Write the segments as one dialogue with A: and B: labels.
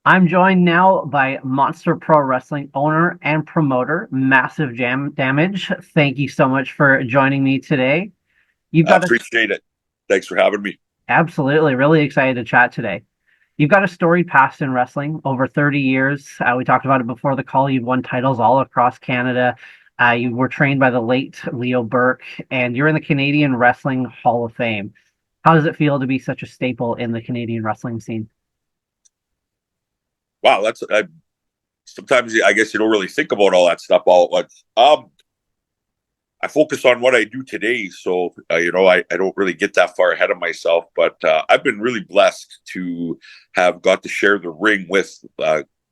A: I'm joined now by Monster Pro Wrestling owner and promoter, Massive Damage. Thank you so much for joining me today. You've
B: I
A: got a
B: appreciate it. Thanks for having me.
A: Absolutely really excited to chat today. You've got a storied past in wrestling, over 30 years. We talked about it before the call. You've won titles all across Canada. You were trained by the late Leo Burke, and you're in the Canadian Wrestling Hall of Fame. How does it feel to be such a staple in the Canadian wrestling scene?
B: Wow, sometimes I guess you don't really think about all that stuff all at once. I focus on what I do today, so I don't really get that far ahead of myself. But I've been really blessed to have got to share the ring with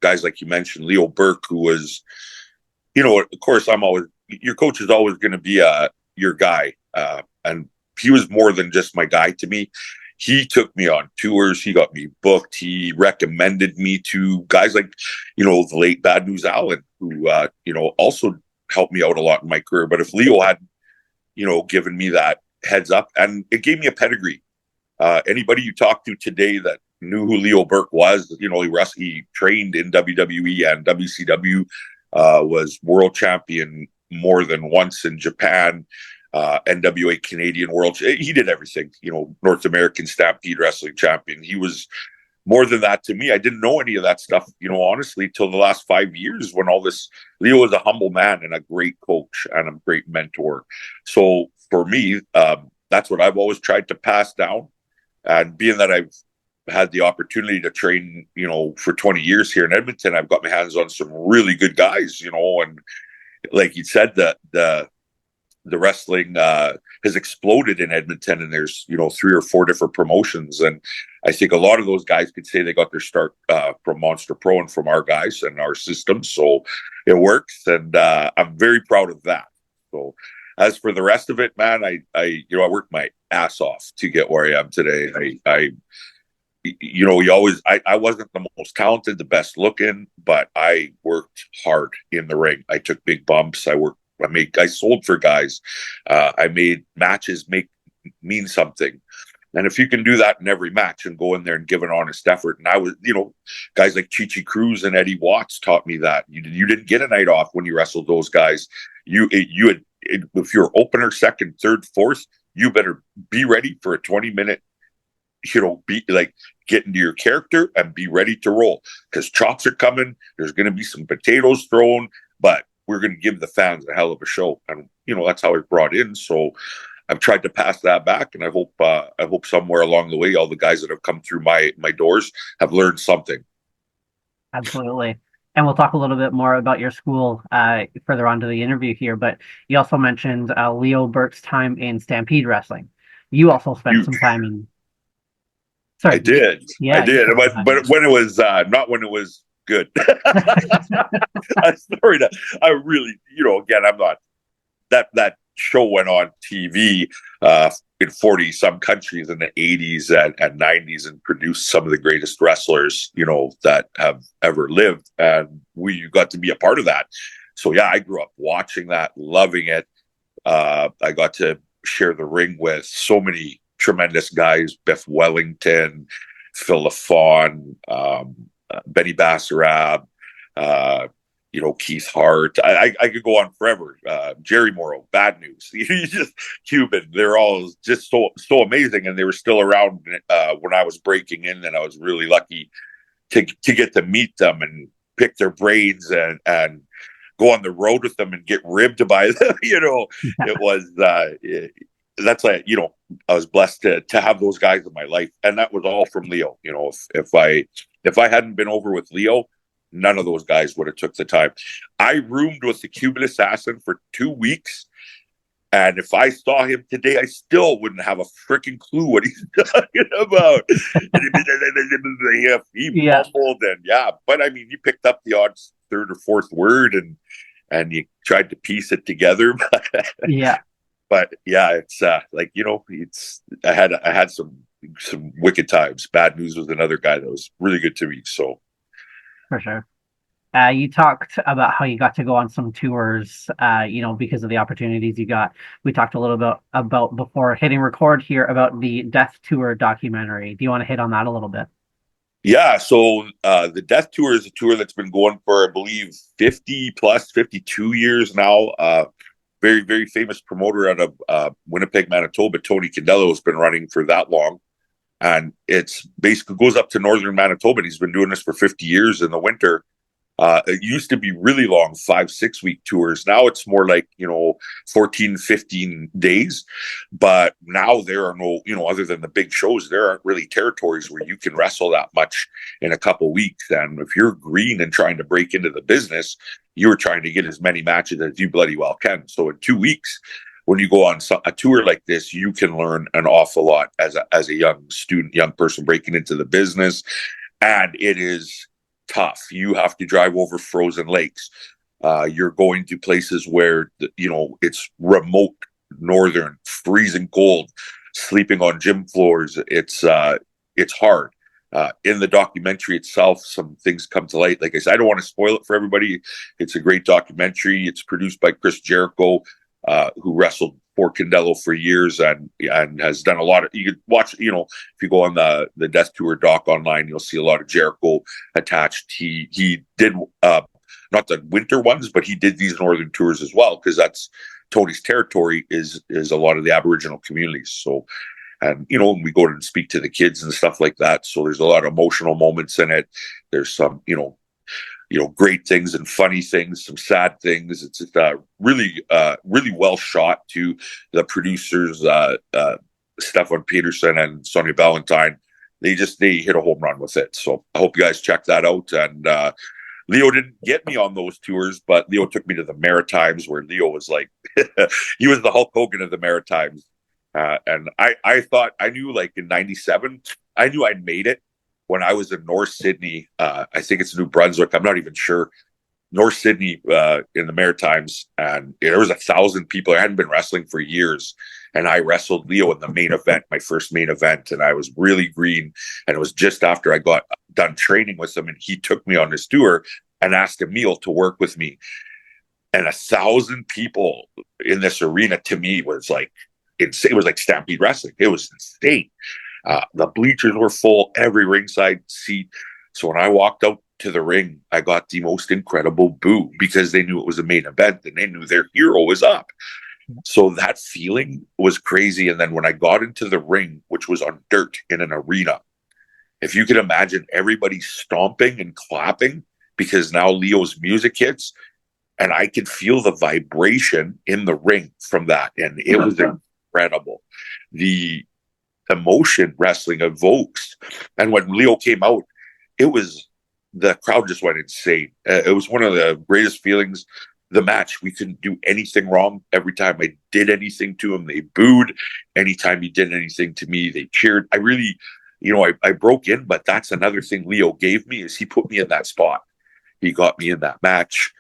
B: guys like you mentioned, Leo Burke, who was, of course, I'm always your coach is always going to be your guy, and he was more than just my guy to me. He took me on tours. He got me booked. He recommended me to guys like, the late Bad News Allen, who, also helped me out a lot in my career. But if Leo had, given me that heads up, and it gave me a pedigree. Anybody you talk to today that knew who Leo Burke was, he trained in WWE and WCW, was world champion more than once in Japan, NWA Canadian World. He did everything, North American Stampede Wrestling Champion. He was more than that to me. I didn't know any of that stuff, honestly, till the last 5 years when all this. Leo was a humble man and a great coach and a great mentor. So for me, that's what I've always tried to pass down. And being that I've had the opportunity to train, for 20 years here in Edmonton, I've got my hands on some really good guys, and like you said, the wrestling has exploded in Edmonton, and there's 3 or 4 different promotions, and I think a lot of those guys could say they got their start from Monster Pro and from our guys and our system. So it works, and I'm very proud of that. So as for the rest of it, man, I worked my ass off to get where I am today. I wasn't the most talented, the best looking, but I worked hard in the ring. I took big bumps. I sold for guys. I made matches mean something. And if you can do that in every match and go in there and give an honest effort, and I was, guys like Chi Cruz and Eddie Watts taught me that you didn't get a night off when you wrestled those guys. If you're opener, second, third, fourth, you better be ready for a 20-minute, be like, get into your character and be ready to roll, because chops are coming. There's going to be some potatoes thrown, but we're going to give the fans a hell of a show. And that's how I brought in. So I've tried to pass that back, and I hope somewhere along the way, all the guys that have come through my doors have learned something.
A: Absolutely. And we'll talk a little bit more about your school further on to the interview here. But you also mentioned Leo Burke's time in Stampede Wrestling. You also spent
B: You,
A: some time in.
B: I
A: Sorry.
B: did, I
A: Yeah, you
B: did,
A: spent some
B: but
A: time
B: when it was not when it was good. I'm sorry to, I really, again, I'm not that show went on TV in 40 some countries in the 80s and 90s and produced some of the greatest wrestlers, that have ever lived. And we got to be a part of that. So, yeah, I grew up watching that, loving it. I got to share the ring with so many tremendous guys: Biff Wellington, Phil LaFawn, Benny Basarab, uh, Keith Hart. I could go on forever. Jerry Morrow, Bad News. Just Cuban. They're all just so amazing, and they were still around when I was breaking in, and I was really lucky to get to meet them and pick their brains and go on the road with them and get ribbed by them. It was that's like, I was blessed to have those guys in my life, and that was all from Leo. If I hadn't been over with Leo, none of those guys would have took the time. I roomed with the Cuban assassin for 2 weeks, and if I saw him today, I still wouldn't have a freaking clue what he's talking about. He
A: yeah,
B: mumbled, and yeah, but I mean, he picked up the odd third or fourth word, and you tried to piece it together.
A: yeah,
B: But yeah, it's it's I had some wicked times. Bad News was another guy that was really good to me. So
A: for sure. You talked about how you got to go on some tours, because of the opportunities you got. We talked a little bit about before hitting record here about the Death Tour documentary. Do you want to hit on that a little bit?
B: Yeah, so the Death Tour is a tour that's been going for, I believe, 50 plus 52 years now. Very, very famous promoter out of Winnipeg, Manitoba, Tony Candello, has been running for that long. And it's basically goes up to northern Manitoba. And he's been doing this for 50 years in the winter. It used to be really long, 5, 6 week tours. Now it's more like, 14, 15 days. But now there are no, other than the big shows, there aren't really territories where you can wrestle that much in a couple weeks. And if you're green and trying to break into the business, you're trying to get as many matches as you bloody well can. So in 2 weeks, when you go on a tour like this, you can learn an awful lot as a young student, young person breaking into the business. And it is tough. You have to drive over frozen lakes. You're going to places where it's remote, northern, freezing cold, sleeping on gym floors. It's hard. In the documentary itself, some things come to light. Like I said, I don't want to spoil it for everybody. It's a great documentary. It's produced by Chris Jericho, who wrestled for Candello for years and has done a lot of. You could watch, if you go on the Death Tour doc online, you'll see a lot of Jericho attached. He did not the winter ones, but he did these northern tours as well, because that's Tony's territory is a lot of the Aboriginal communities. So, and we go and speak to the kids and stuff like that. So there's a lot of emotional moments in it. There's some great things and funny things, some sad things. It's just really well shot. To the producers, Stefan Peterson and Sonia Valentine, they hit a home run with it. So I hope you guys check that out. And Leo didn't get me on those tours, but Leo took me to the Maritimes, where Leo was like, he was the Hulk Hogan of the Maritimes. And I thought, I knew, like in '97, I knew I'd made it when I was in North Sydney. I think it's New Brunswick. I'm not even sure. North Sydney, in the Maritimes, and there was 1,000 people. I hadn't been wrestling for years, and I wrestled Leo in the main event, my first main event, and I was really green. And it was just after I got done training with him, and he took me on this tour and asked Emil to work with me. And 1,000 people in this arena, to me, was like insane. It was like Stampede Wrestling. It was insane. The bleachers were full, every ringside seat. So when I walked out to the ring, I got the most incredible boo, because they knew it was a main event and they knew their hero was up. So that feeling was crazy. And then when I got into the ring, which was on dirt in an arena, if you could imagine everybody stomping and clapping because now Leo's music hits, and I could feel the vibration in the ring from that. And it was incredible. The emotion wrestling evokes. And when Leo came out, the crowd just went insane. It was one of the greatest feelings. The match, we couldn't do anything wrong. Every time I did anything to him, they booed. Anytime he did anything to me, they cheered. I really, I broke in, but that's another thing Leo gave me, is he put me in that spot. He got me in that match.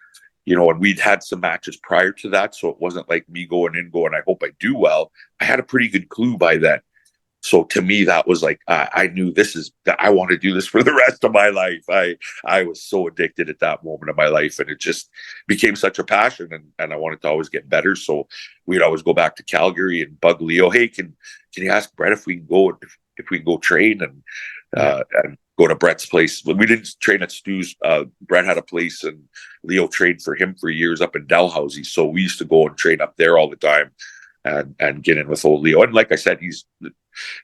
B: And we'd had some matches prior to that, so it wasn't like me going, I hope I do well. I had a pretty good clue by then. So to me, that was like, I knew I want to do this for the rest of my life. I was so addicted at that moment of my life, and it just became such a passion, and I wanted to always get better. So we'd always go back to Calgary and bug Leo. Hey, can you ask Brett if we can go train and go to Brett's place? We didn't train at Stu's. Brett had a place, and Leo trained for him for years up in Dalhousie. So we used to go and train up there all the time and get in with old Leo. And like I said,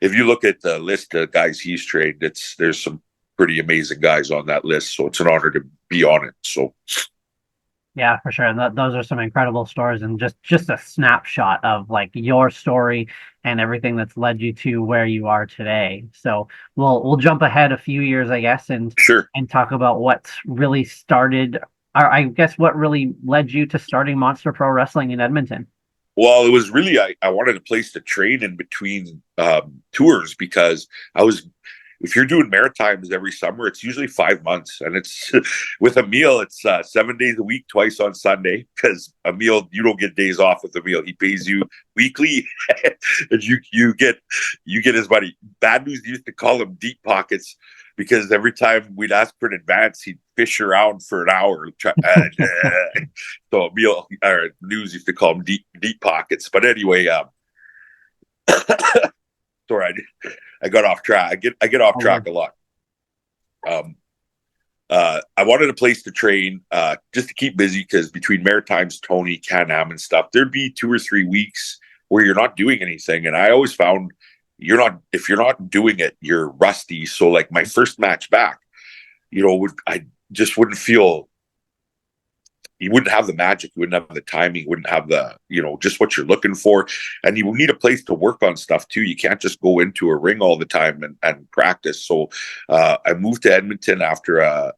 B: if you look at the list of guys he's trained, there's some pretty amazing guys on that list. So it's an honor to be on it. So
A: Yeah, for sure. And those are some incredible stories, and just a snapshot of like your story and everything that's led you to where you are today. So we'll jump ahead a few years, I guess, and
B: sure.
A: talk about what really started, or I guess what really led you to starting Monster Pro Wrestling in Edmonton.
B: Well, it was really, I wanted a place to train in between tours, because if you're doing Maritimes every summer, it's usually 5 months. And it's with Emil, it's 7 days a week, twice on Sunday, because Emil, you don't get days off with Emil. He pays you weekly, and you get his money. Bad News used to call him deep pockets, because every time we'd ask for an advance, he'd fish around for an hour. So Emil, or News used to call him deep pockets. But anyway, sorry, I got off track. I get off track a lot. I wanted a place to train, just to keep busy, because between Maritimes, Tony, Can-Am and stuff, there'd be 2 or 3 weeks where you're not doing anything. And I always found if you're not doing it, you're rusty. So like my first match back, I just wouldn't feel, you wouldn't have the magic, you wouldn't have the timing, you wouldn't have the, just what you're looking for. And you need a place to work on stuff too. You can't just go into a ring all the time and practice. So I moved to Edmonton after a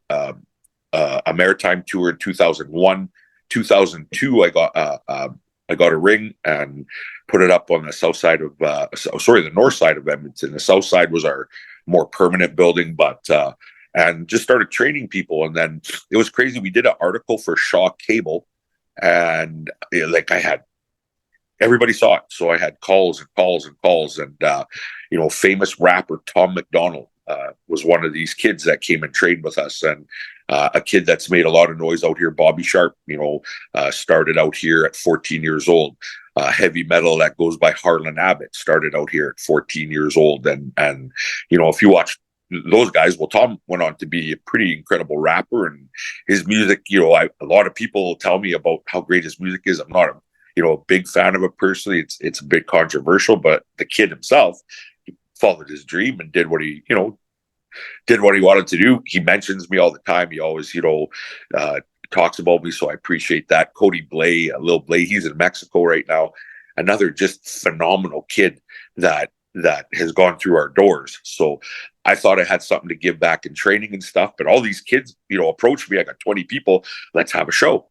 B: maritime tour in 2001. 2002, I got a ring and put it up on the south side of, the north side of Edmonton. The south side was our more permanent building, and just started training people. And then it was crazy. We did an article for Shaw Cable, and everybody saw it. So I had calls and calls and calls. And, famous rapper Tom McDonald was one of these kids that came and trained with us. And a kid that's made a lot of noise out here, Bobby Sharp, started out here at 14 years old. Heavy metal that goes by Harlan Abbott started out here at 14 years old. And if you watch those guys, well, Tom went on to be a pretty incredible rapper, and his music, a lot of people tell me about how great his music is. I'm not a big fan of it personally. It's a bit controversial, but the kid himself, he followed his dream and did what he wanted to do. He mentions me all the time. He always, talks about me. So I appreciate that. Cody Blay, Lil Blay, he's in Mexico right now. Another just phenomenal kid that has gone through our doors. So I thought I had something to give back in training and stuff, but all these kids, approached me. I got 20 people. Let's have a show.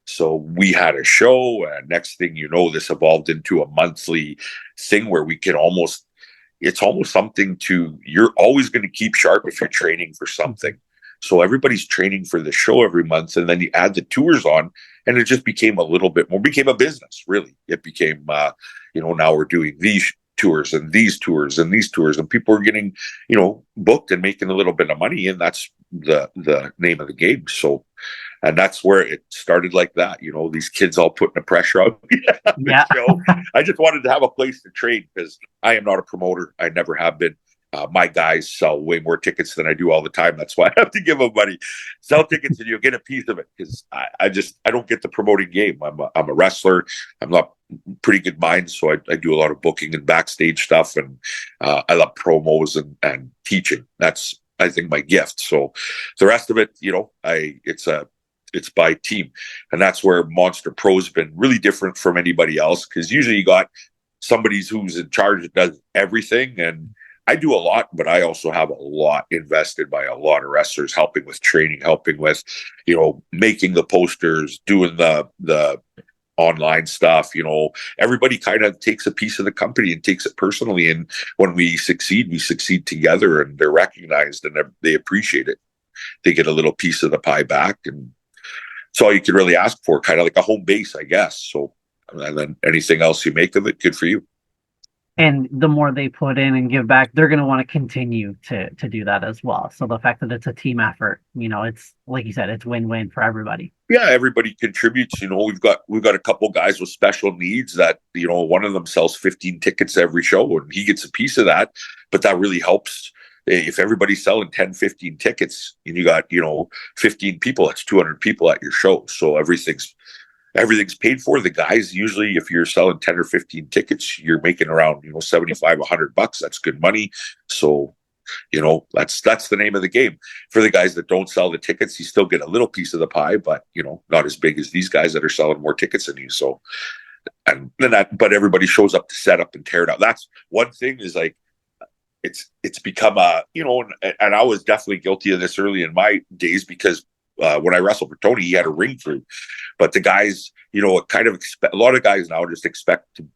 B: So we had a show, and next thing you know, this evolved into a monthly thing where we could it's almost something you're always going to keep sharp if you're training for something. So everybody's training for the show every month, and then you add the tours on, and it just became a little bit more, became a business, really. It became, now we're doing these tours and these tours and these tours, and people are getting, booked and making a little bit of money, and that's the name of the game. So, and that's where it started like that. These kids all putting the pressure on me.
A: Yeah.
B: I just wanted to have a place to train, because I am not a promoter. I never have been. My guys sell way more tickets than I do all the time. That's why I have to give them money. Sell tickets and you'll get a piece of it, because I don't get the promoting game. I'm a wrestler. I'm not pretty good mind, so I do a lot of booking and backstage stuff, and I love promos and teaching. That's, I think, my gift. So the rest of it, it's by team, and that's where Monster Pro's been really different from anybody else, because usually you got somebody who's in charge that does everything, and I do a lot, but I also have a lot invested by a lot of wrestlers, helping with training, helping with, making the posters, doing the online stuff. Everybody kind of takes a piece of the company and takes it personally. And when we succeed together, and they're recognized and they appreciate it. They get a little piece of the pie back, and it's all you can really ask for, kind of like a home base, I guess. So, and then anything else you make of it, good for you.
A: And the more they put in and give back, they're going to want to continue to do that as well. So the fact that it's a team effort, it's like you said, it's win-win for everybody.
B: Yeah, everybody contributes. We've got a couple guys with special needs that, one of them sells 15 tickets every show, and he gets a piece of that. But that really helps. If everybody's selling 10, 15 tickets, and you got, 15 people, that's 200 people at your show. So everything's paid for. The guys, usually, if you're selling 10 or 15 tickets, you're making around, $75, $100. That's good money. So, that's the name of the game. For the guys that don't sell the tickets, you still get a little piece of the pie, but, not as big as these guys that are selling more tickets than you. So, and then but everybody shows up to set up and tear it out. That's one thing, is like, it's become and I was definitely guilty of this early in my days, because when I wrestled for Tony, he had a ring crew, but the guys, kind of a lot of guys now just expect to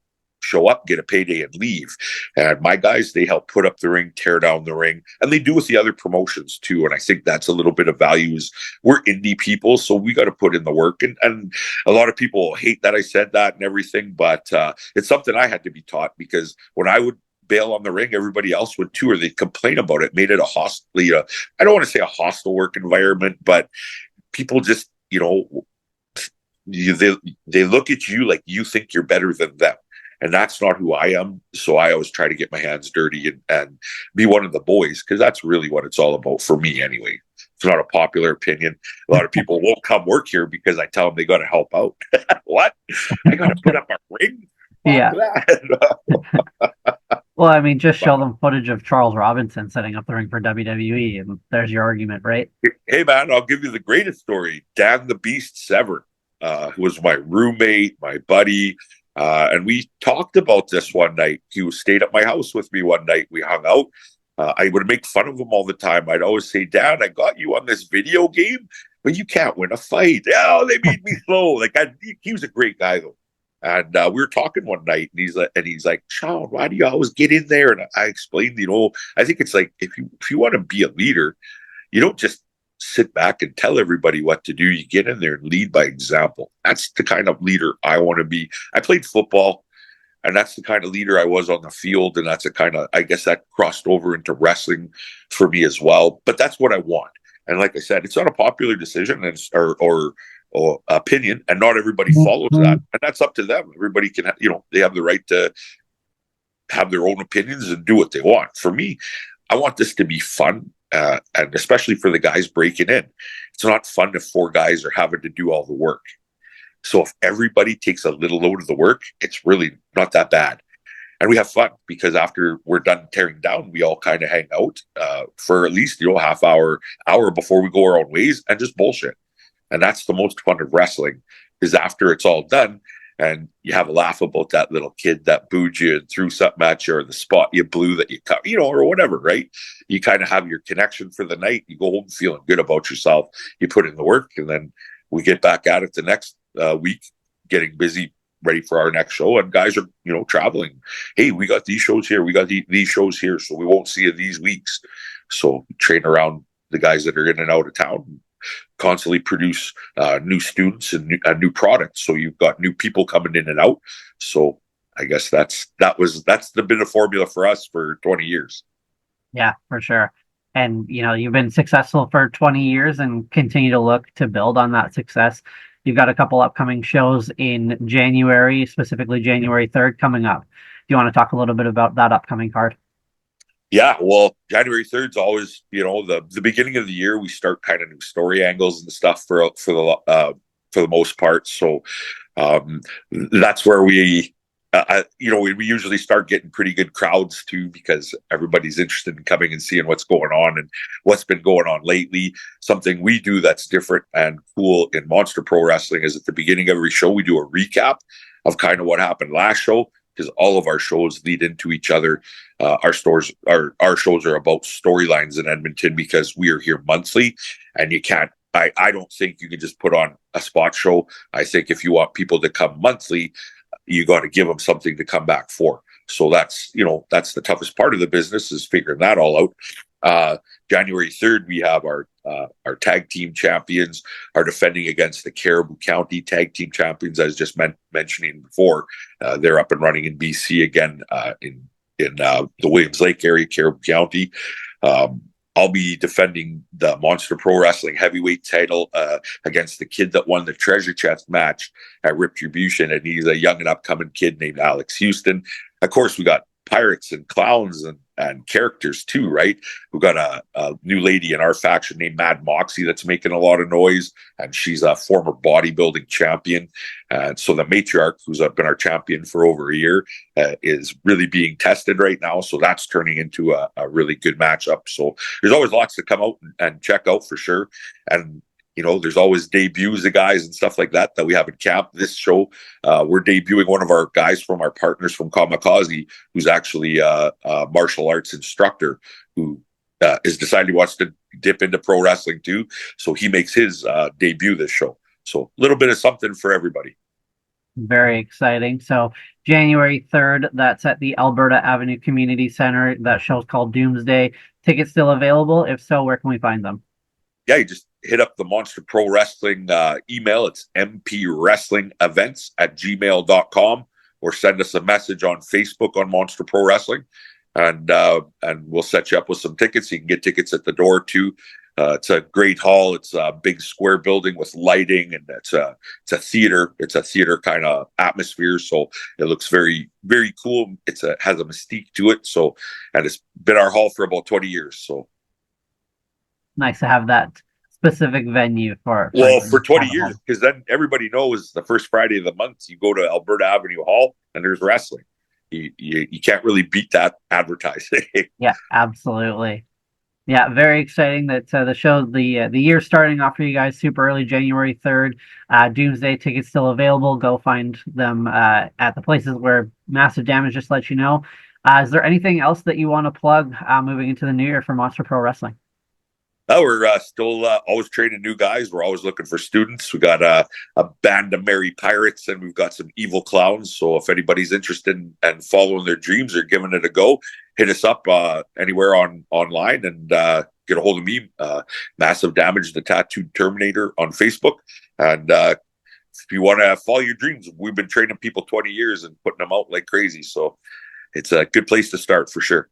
B: show up, get a payday, and leave. And my guys, they help put up the ring, tear down the ring, and they do with the other promotions too. And I think that's a little bit of values. We're indie people, so we got to put in the work. And a lot of people hate that I said that and everything, but it's something I had to be taught, because when I would bail on the ring, everybody else would too, or they'd complain about it. Made it I don't want to say a hostile work environment, but people just, they look at you like you think you're better than them. And that's not who I am. So I always try to get my hands dirty and be one of the boys, because that's really what it's all about for me anyway. It's not a popular opinion. A lot of people won't come work here because I tell them they got to help out. What? I got to put up a ring?
A: Yeah.
B: That.
A: Well, I mean, just show them footage of Charles Robinson setting up the ring for WWE, and there's your argument, right?
B: Hey, man, I'll give you the greatest story. Dan the Beast Severn, who was my roommate, my buddy, and we talked about this one night. He stayed at my house with me one night. We hung out. I would make fun of him all the time. I'd always say, "Dad, I got you on this video game, but you can't win a fight." Oh, they made me slow. He was a great guy though. And we were talking one night, and he's like, "Sean, why do you always get in there?" And I explained, I think it's like if you want to be a leader, you don't just sit back and tell everybody what to do. You get in there and lead by example. That's the kind of leader I want to be. I played football, and that's the kind of leader I was on the field. And that's the kind of, I guess that crossed over into wrestling for me as well. But that's what I want. And like I said, it's not a popular decision or opinion, and not everybody follows that. And that's up to them. Everybody can, they have the right to have their own opinions and do what they want. For me, I want this to be fun. And especially for the guys breaking in, it's not fun if 4 guys are having to do all the work. So if everybody takes a little load of the work, it's really not that bad. And we have fun, because after we're done tearing down, we all kind of hang out for at least, half hour before we go our own ways and just bullshit. And that's the most fun of wrestling, is after it's all done and you have a laugh about that little kid that booed you and threw something at you, or the spot you blew that you cut, or whatever, right? You kind of have your connection for the night. You go home feeling good about yourself. You put in the work, and then we get back at it the next week, getting busy, ready for our next show. And guys are, traveling. Hey, we got these shows here. We got these shows here. So we won't see you these weeks. So train around the guys that are in and out of town. Constantly produce new students and new products. So you've got new people coming in and out. So I guess that's been a formula for us for 20 years.
A: Yeah, for sure. And you've been successful for 20 years and continue to look to build on that success. You've got a couple upcoming shows in January, specifically January 3rd coming up. Do you want to talk a little bit about that upcoming card?
B: Yeah, well, January 3rd is always, the beginning of the year. We start kind of new story angles and stuff for the most part. So that's where we usually start getting pretty good crowds too, because everybody's interested in coming and seeing what's going on and what's been going on lately. Something we do that's different and cool in Monster Pro Wrestling is at the beginning of every show, we do a recap of kind of what happened last show, because all of our shows lead into each other. Our shows are about storylines in Edmonton, because we are here monthly, and you can't. I don't think you can just put on a spot show. I think if you want people to come monthly, you got to give them something to come back for. So that's the toughest part of the business, is figuring that all out. January 3rd, we have our tag team champions are defending against the Caribou County tag team champions. I was just mentioning before, they're up and running in BC again, in the Williams Lake area, Caribou County. I'll be defending the Monster Pro Wrestling heavyweight title against the kid that won the treasure chest match at Retribution, and he's a young and upcoming kid named Alex Houston. Of course, we got pirates and clowns and characters too, right? We've got a new lady in our faction named Mad Moxie that's making a lot of noise, and she's a former bodybuilding champion. And so the matriarch, who's been our champion for over a year, is really being tested right now. So that's turning into a really good matchup. So there's always lots to come out and check out for sure. And there's always debuts of guys and stuff like that we have in camp. This show, we're debuting one of our guys from our partners from Kamikaze, who's actually a martial arts instructor who has decided he wants to dip into pro wrestling too. So he makes his debut this show. So a little bit of something for everybody.
A: Very exciting. So January 3rd, that's at the Alberta Avenue Community Centre. That show's called Doomsday. Tickets still available? If so, where can we find them?
B: Yeah, you just hit up the Monster Pro Wrestling email. It's mpwrestlingevents@gmail.com, or send us a message on Facebook on Monster Pro Wrestling. and we'll set you up with some tickets. You can get tickets at the door too. It's a great hall. It's a big square building with lighting, and it's a theater. It's a theater kind of atmosphere, so it looks very very cool. Has a mystique to it. So, and it's been our hall for about 20 years. So
A: Nice to have that specific venue for
B: well, for 20
A: kind of
B: years, because then everybody knows the first Friday of the month you go to Alberta Avenue Hall and there's wrestling. You can't really beat that advertising.
A: Yeah, absolutely. Yeah, very exciting that the year starting off for you guys super early, January 3rd. Doomsday tickets still available. Go find them at the places where Massive Damage just let you know. Is there anything else that you want to plug moving into the new year for Monster Pro Wrestling?
B: No, we're still always training new guys. We're always looking for students. We got a band of merry pirates, and we've got some evil clowns. So if anybody's interested in following their dreams or giving it a go, hit us up anywhere online and get a hold of me. Massive Damage, the Tattooed Terminator on Facebook. And if you want to follow your dreams, we've been training people 20 years and putting them out like crazy. So it's a good place to start for sure.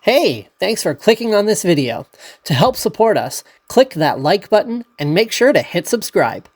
C: Hey, thanks for clicking on this video. To help support us, click that like button and make sure to hit subscribe.